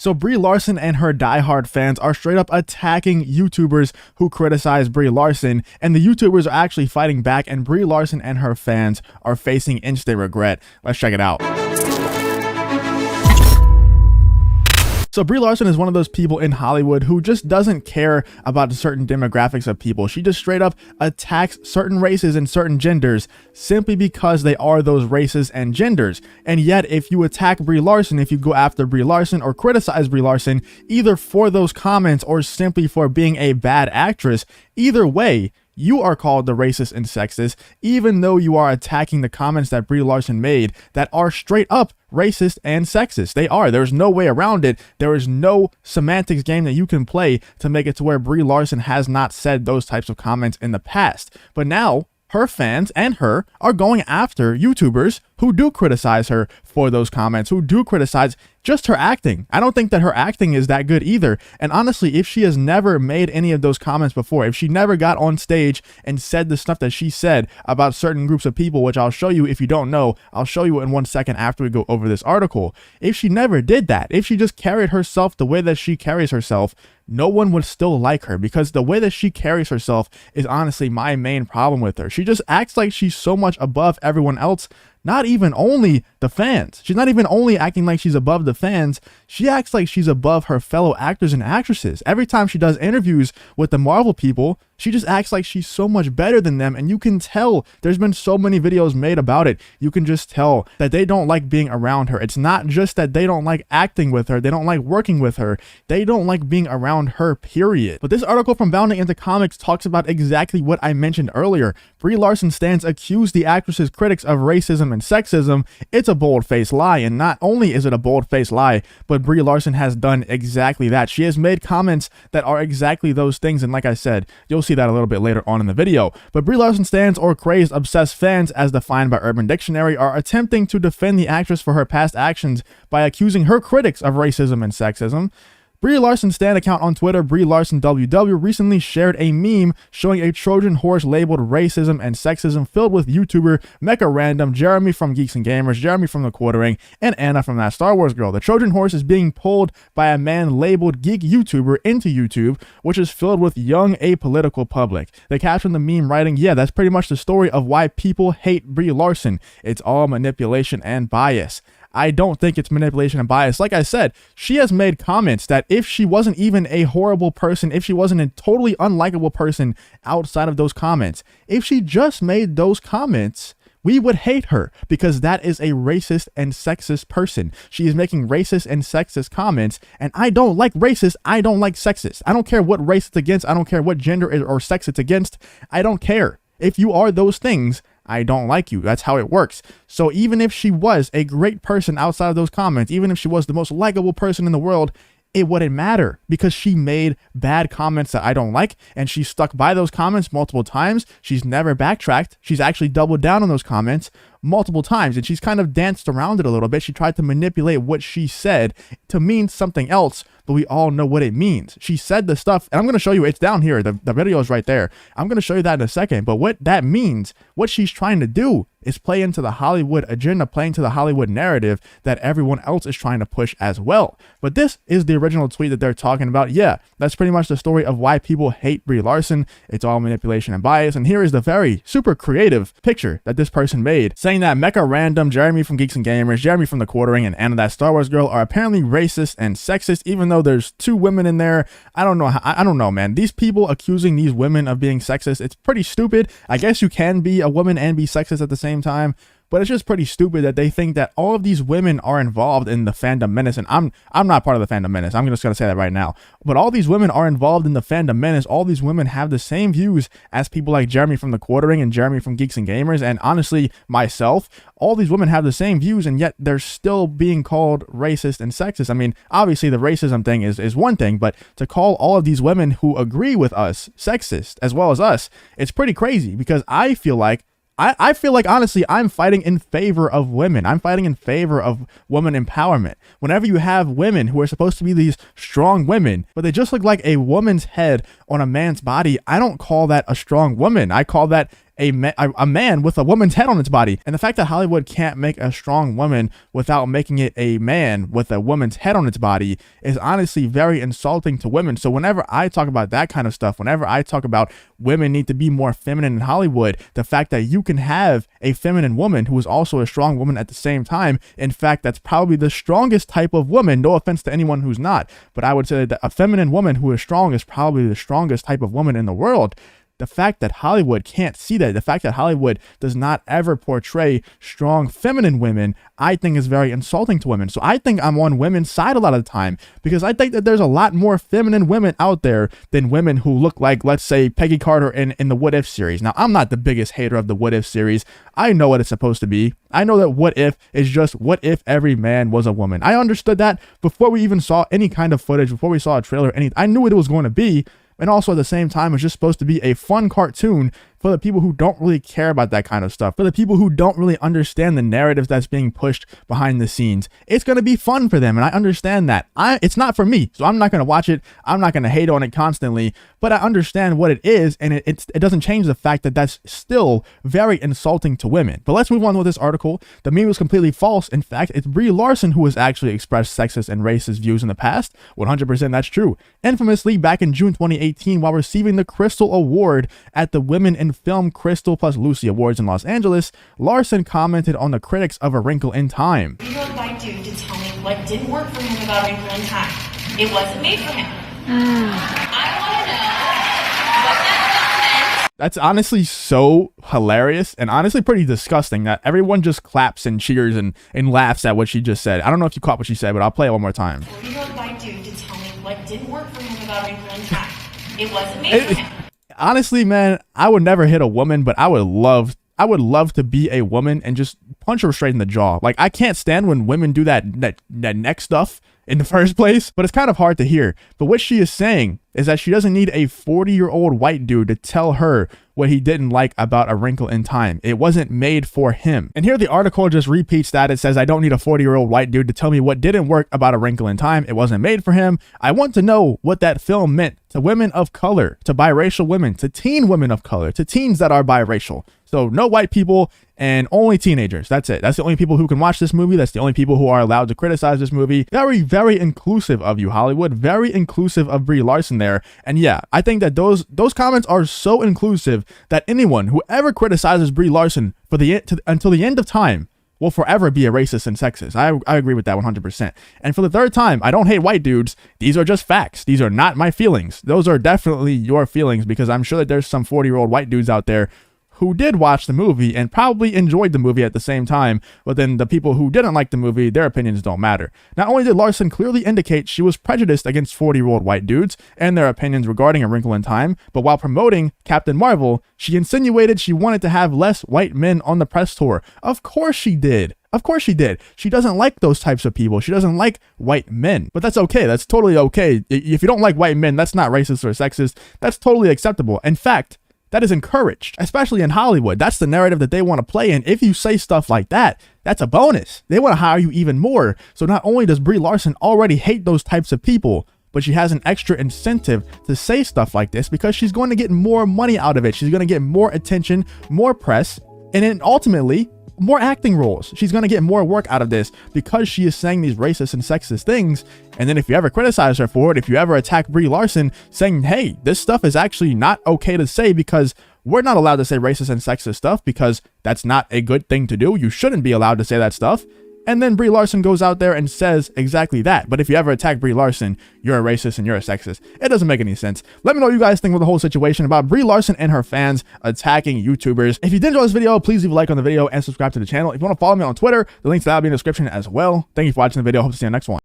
So Brie Larson and her diehard fans are straight up attacking YouTubers who criticize Brie Larson, and the YouTubers are actually fighting back, and Brie Larson and her fans are facing instant regret. Let's check it out. So Brie Larson is one of those people in Hollywood who just doesn't care about certain demographics of people. She just straight up attacks certain races and certain genders simply because they are those races and genders. And yet, if you attack Brie Larson, if you go after Brie Larson or criticize Brie Larson, either for those comments or simply for being a bad actress, either way, you are called the racist and sexist, even though you are attacking the comments that Brie Larson made that are straight up racist and sexist. They are. There's no way around it. There is no semantics game that you can play to make it to where Brie Larson has not said those types of comments in the past. But now, her fans and her are going after YouTubers who do criticize her for those comments, who do criticize just her acting. I don't think that her acting is that good either. And honestly, if she has never made any of those comments before, if she never got on stage and said the stuff that she said about certain groups of people, which I'll show you if you don't know, I'll show you in 1 second after we go over this article. If she never did that, if she just carried herself the way that she carries herself, no one would still like her, because the way that she carries herself is honestly my main problem with her. She just acts like she's so much above everyone else. Not even only the fans. She's not even only acting like she's above the fans. She acts like she's above her fellow actors and actresses. Every time she does interviews with the Marvel people, she just acts like she's so much better than them. And you can tell, there's been so many videos made about it. You can just tell that they don't like being around her. It's not just that they don't like acting with her. They don't like working with her. They don't like being around her, period. But this article from Bounding Into Comics talks about exactly what I mentioned earlier. Brie Larson stands accused the actress's critics of racism and sexism. It's a bold-faced lie, and not only is it a bold-faced lie, but Brie Larson has done exactly that. She has made comments that are exactly those things, and like I said, you'll see that a little bit later on in the video. But Brie Larson stands, or crazed, obsessed fans, as defined by Urban Dictionary, are attempting to defend the actress for her past actions by accusing her critics of racism and sexism. Brie Larson's stan account on Twitter, Brie Larson WW, recently shared a meme showing a Trojan horse labeled racism and sexism filled with YouTuber Mecha Random, Jeremy from Geeks and Gamers, Jeremy from The Quartering, and Anna from That Star Wars Girl. The Trojan horse is being pulled by a man labeled Geek YouTuber into YouTube, which is filled with young apolitical public. They captioned the meme writing, "Yeah, that's pretty much the story of why people hate Brie Larson. It's all manipulation and bias." I don't think it's manipulation and bias. Like I said, she has made comments that if she wasn't even a horrible person, if she wasn't a totally unlikable person outside of those comments, if she just made those comments, we would hate her, because that is a racist and sexist person. She is making racist and sexist comments, and I don't like racist. I don't like sexist. I don't care what race it's against. I don't care what gender or sex it's against. I don't care. If you are those things, I don't like you. That's how it works. So even if she was a great person outside of those comments, even if she was the most likable person in the world, it wouldn't matter, because she made bad comments that I don't like, and she stuck by those comments multiple times. She's never backtracked. She's actually doubled down on those comments multiple times, and she's kind of danced around it a little bit. She tried to manipulate what she said to mean something else, but we all know what it means. She said the stuff, and I'm going to show you, it's down here. The video is right there. I'm going to show you that in a second, but what that means, what she's trying to do is play into the Hollywood agenda, play into the Hollywood narrative that everyone else is trying to push as well. But this is the original tweet that they're talking about. Yeah, that's pretty much the story of why people hate Brie Larson. It's all manipulation and bias. And here is the very super creative picture that this person made, saying that Mecha Random, Jeremy from Geeks and Gamers, Jeremy from The Quartering, and Anna That Star Wars Girl are apparently racist and sexist, even though there's 2 women in there. I don't know, man. These people accusing these women of being sexist, it's pretty stupid. I guess you can be a woman and be sexist at the same time, but it's just pretty stupid that they think that all of these women are involved in the fandom menace. And I'm not part of the fandom menace. I'm just going to say that right now. But all these women are involved in the fandom menace. All these women have the same views as people like Jeremy from The Quartering and Jeremy from Geeks and Gamers. And honestly, myself, all these women have the same views, and yet they're still being called racist and sexist. I mean, obviously the racism thing is one thing, but to call all of these women who agree with us sexist as well as us, it's pretty crazy, because I feel like honestly, I'm fighting in favor of women. I'm fighting in favor of women empowerment. Whenever you have women who are supposed to be these strong women, but they just look like a woman's head on a man's body, I don't call that a strong woman. I call that a man with a woman's head on its body. And the fact that Hollywood can't make a strong woman without making it a man with a woman's head on its body is honestly very insulting to women. So whenever I talk about that kind of stuff, whenever I talk about women need to be more feminine in Hollywood, the fact that you can have a feminine woman who is also a strong woman at the same time, in fact, that's probably the strongest type of woman. No offense to anyone who's not, but I would say that a feminine woman who is strong is probably the strongest type of woman in the world. The fact that Hollywood can't see that, the fact that Hollywood does not ever portray strong feminine women, I think is very insulting to women. So I think I'm on women's side a lot of the time, because I think that there's a lot more feminine women out there than women who look like, let's say, Peggy Carter in the What If series. Now, I'm not the biggest hater of the What If series. I know what it's supposed to be. I know that What If is just what if every man was a woman. I understood that before we even saw any kind of footage, before we saw a trailer, anything. I knew what it was going to be. And also at the same time, it's just supposed to be a fun cartoon for the people who don't really care about that kind of stuff, for the people who don't really understand the narrative that's being pushed behind the scenes. It's going to be fun for them, and I understand that. It's not for me, so I'm not going to watch it. I'm not going to hate on it constantly, but I understand what it is, and it doesn't change the fact that that's still very insulting to women. But let's move on with this article. The meme was completely false. In fact, it's Brie Larson who has actually expressed sexist and racist views in the past. 100% that's true. Infamously, back in June 2018, while receiving the Crystal Award at the Women in Film Crystal plus Lucy Awards in Los Angeles, Larson commented on the critics of A Wrinkle in Time. You wrote white dude to tell me what didn't work for him about A Wrinkle in Time. It wasn't made for him. I want to know what that film meant. That's honestly so hilarious and honestly pretty disgusting that everyone just claps and cheers and laughs at what she just said. I don't know if you caught what she said, but I'll play it one more time. You wrote white dude to tell me what didn't work for him about A Wrinkle in Time. It wasn't made for him. Honestly, man, I would never hit a woman, but I would love to be a woman and just punch her straight in the jaw. Like, I can't stand when women do that neck stuff in the first place, but it's kind of hard to hear. But what she is saying is that she doesn't need a 40-year-old white dude to tell her what he didn't like about A Wrinkle in Time. It wasn't made for him. And here the article just repeats that. It says, I don't need a 40-year-old white dude to tell me what didn't work about A Wrinkle in Time. It wasn't made for him. I want to know what that film meant to women of color, to biracial women, to teen women of color, to teens that are biracial. So no white people and only teenagers. That's it. That's the only people who can watch this movie. That's the only people who are allowed to criticize this movie. Very, very inclusive of you, Hollywood. Very inclusive of Brie Larson there. And yeah, I think that those comments are so inclusive that anyone who ever criticizes Brie Larson until the end of time will forever be a racist and sexist. I agree with that 100%. And for the third time, I don't hate white dudes. These are just facts. These are not my feelings. Those are definitely your feelings, because I'm sure that there's some 40-year-old white dudes out there who did watch the movie and probably enjoyed the movie at the same time, but then the people who didn't like the movie, their opinions don't matter. Not only did Larson clearly indicate she was prejudiced against 40-year-old white dudes and their opinions regarding A Wrinkle in Time, but while promoting Captain Marvel, she insinuated she wanted to have less white men on the press tour. Of course she did. Of course she did. She doesn't like those types of people. She doesn't like white men. But that's okay. That's totally okay. If you don't like white men, that's not racist or sexist. That's totally acceptable. In fact, that is encouraged, especially in Hollywood. That's the narrative that they want to play in. If you say stuff like that, that's a bonus. They want to hire you even more. So not only does Brie Larson already hate those types of people, but she has an extra incentive to say stuff like this because she's going to get more money out of it. She's going to get more attention, more press, and then ultimately more acting roles. She's going to get more work out of this because she is saying these racist and sexist things. And then if you ever criticize her for it, if you ever attack Brie Larson saying, hey, this stuff is actually not okay to say because we're not allowed to say racist and sexist stuff because that's not a good thing to do. You shouldn't be allowed to say that stuff. And then Brie Larson goes out there and says exactly that. But if you ever attack Brie Larson, you're a racist and you're a sexist. It doesn't make any sense. Let me know what you guys think of the whole situation about Brie Larson and her fans attacking YouTubers. If you did enjoy this video, please leave a like on the video and subscribe to the channel. If you want to follow me on Twitter, the links to that will be in the description as well. Thank you for watching the video. Hope to see you in the next one.